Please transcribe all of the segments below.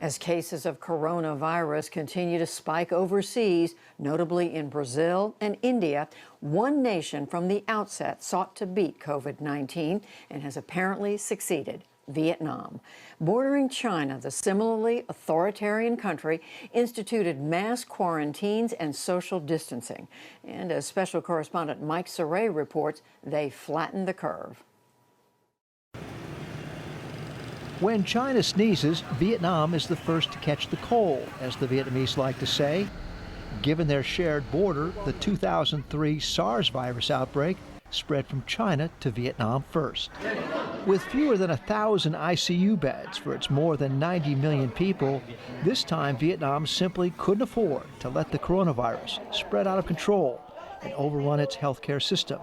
As cases of coronavirus continue to spike overseas, notably in Brazil and India, one nation from the outset sought to beat COVID-19 and has apparently succeeded: Vietnam. Bordering China, the similarly authoritarian country instituted mass quarantines and social distancing. And as special correspondent Mike Saray reports, they flattened the curve. When China sneezes, Vietnam is the first to catch the cold, as the Vietnamese like to say. Given their shared border, the 2003 SARS virus outbreak spread from China to Vietnam first. With fewer than 1,000 ICU beds for its more than 90 million people, this time Vietnam simply couldn't afford to let the coronavirus spread out of control and overrun its healthcare system.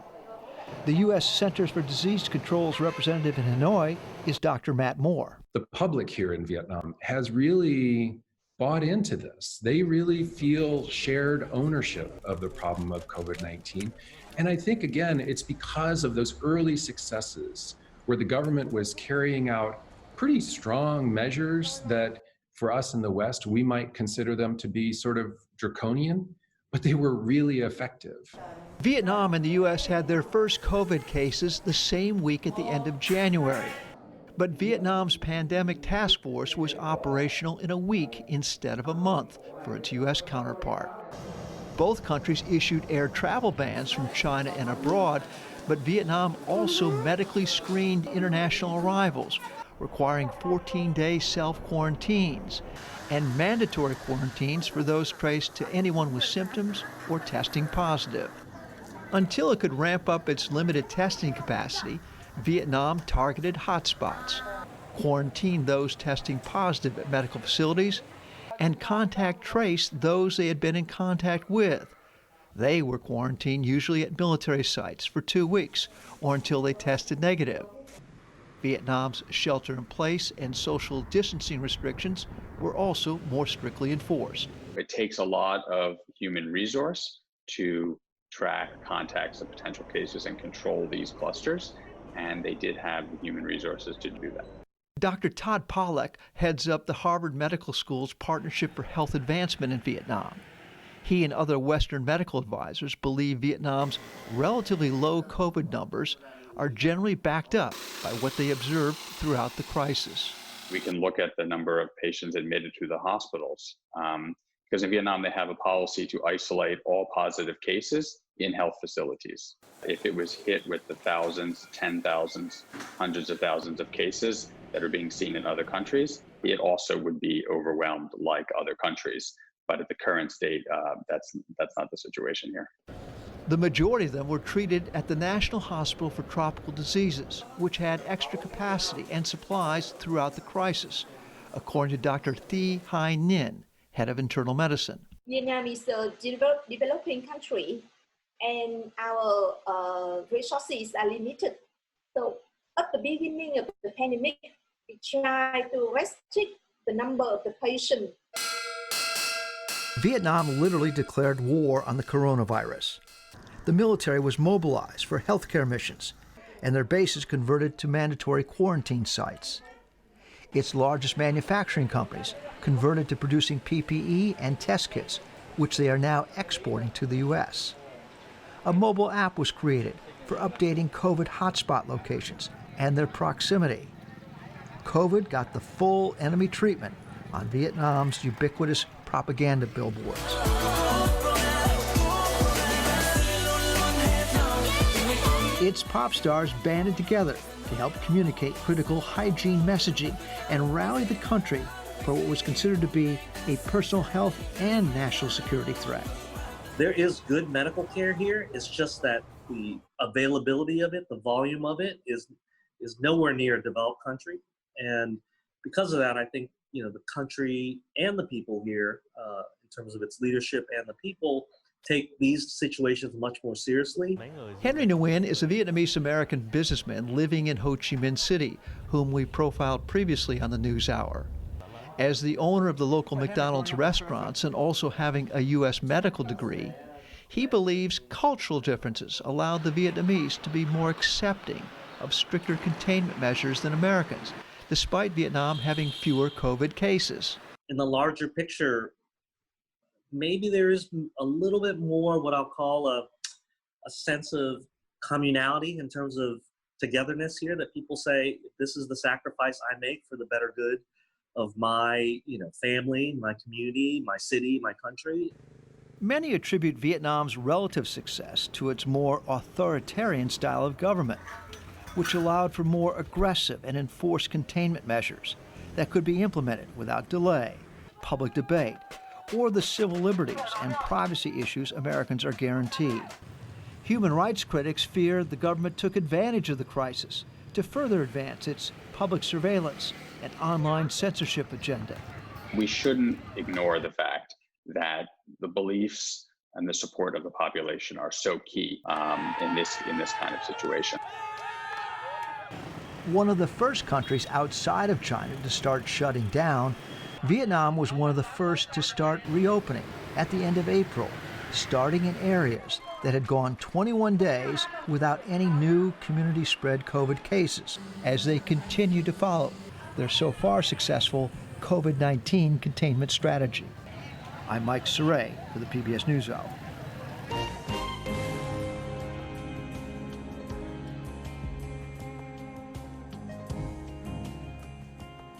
The U.S. Centers for Disease Control's representative in Hanoi is Dr. Matt Moore. The public here in Vietnam has really bought into this. They really feel shared ownership of the problem of COVID-19. And I think, again, it's because of those early successes where the government was carrying out pretty strong measures that for us in the West, we might consider them to be sort of draconian, but they were really effective. Vietnam and the U.S. had their first COVID cases the same week at the end of January. But Vietnam's pandemic task force was operational in a week instead of a month for its U.S. counterpart. Both countries issued air travel bans from China and abroad, but Vietnam also medically screened international arrivals, requiring 14-day self-quarantines and mandatory quarantines for those traced to anyone with symptoms or testing positive. Until it could ramp up its limited testing capacity, Vietnam targeted hotspots, quarantined those testing positive at medical facilities, and contact traced those they had been in contact with. They were quarantined usually at military sites for 2 weeks or until they tested negative. Vietnam's shelter-in-place and social distancing restrictions were also more strictly enforced. It takes a lot of human resource to track contacts of potential cases and control these clusters, and they did have the human resources to do that. Dr. Todd Pollack heads up the Harvard Medical School's Partnership for Health Advancement in Vietnam. He and other Western medical advisors believe Vietnam's relatively low COVID numbers are generally backed up by what they observed throughout the crisis. We can look at the number of patients admitted to the hospitals, because in Vietnam they have a policy to isolate all positive cases in health facilities. If it was hit with the thousands, 10,000s, hundreds of thousands of cases that are being seen in other countries, it also would be overwhelmed like other countries. But at the current state, that's not the situation here. The majority of them were treated at the National Hospital for Tropical Diseases, which had extra capacity and supplies throughout the crisis, according to Dr. Thi Hai Ninh, head of internal medicine. Vietnam is a developing country, and our resources are limited. So at the beginning of the pandemic, we tried to restrict the number of the patients. Vietnam literally declared war on the coronavirus. The military was mobilized for healthcare missions, and their bases converted to mandatory quarantine sites. Its largest manufacturing companies converted to producing PPE and test kits, which they are now exporting to the U.S. A mobile app was created for updating COVID hotspot locations and their proximity. COVID got the full enemy treatment on Vietnam's ubiquitous propaganda billboards. Its pop stars banded together to help communicate critical hygiene messaging and rally the country for what was considered to be a personal health and national security threat. There is good medical care here. It's just that the availability of it, the volume of it is nowhere near a developed country. And because of that, I think, the country and the people here, in terms of its leadership and the people, take these situations much more seriously. Henry Nguyen is a Vietnamese-American businessman living in Ho Chi Minh City, whom we profiled previously on the NewsHour. As the owner of the local McDonald's restaurants and also having a U.S. medical degree, he believes cultural differences allowed the Vietnamese to be more accepting of stricter containment measures than Americans, despite Vietnam having fewer COVID cases. in the larger picture, maybe there is a little bit more what I'll call a sense of communality in terms of togetherness here, that people say, this is the sacrifice I make for the better good of my, family, my community, my city, my country. Many attribute Vietnam's relative success to its more authoritarian style of government, which allowed for more aggressive and enforced containment measures that could be implemented without delay, public debate, or the civil liberties and privacy issues Americans are guaranteed. Human rights critics fear the government took advantage of the crisis to further advance its public surveillance and online censorship agenda. We shouldn't ignore the fact that the beliefs and the support of the population are so key in this kind of situation. One of the first countries outside of China to start shutting down, Vietnam was one of the first to start reopening at the end of April, starting in areas that had gone 21 days without any new community-spread COVID cases, as they continue to follow their so far successful COVID-19 containment strategy. I'm Mike Saray for the PBS NewsHour.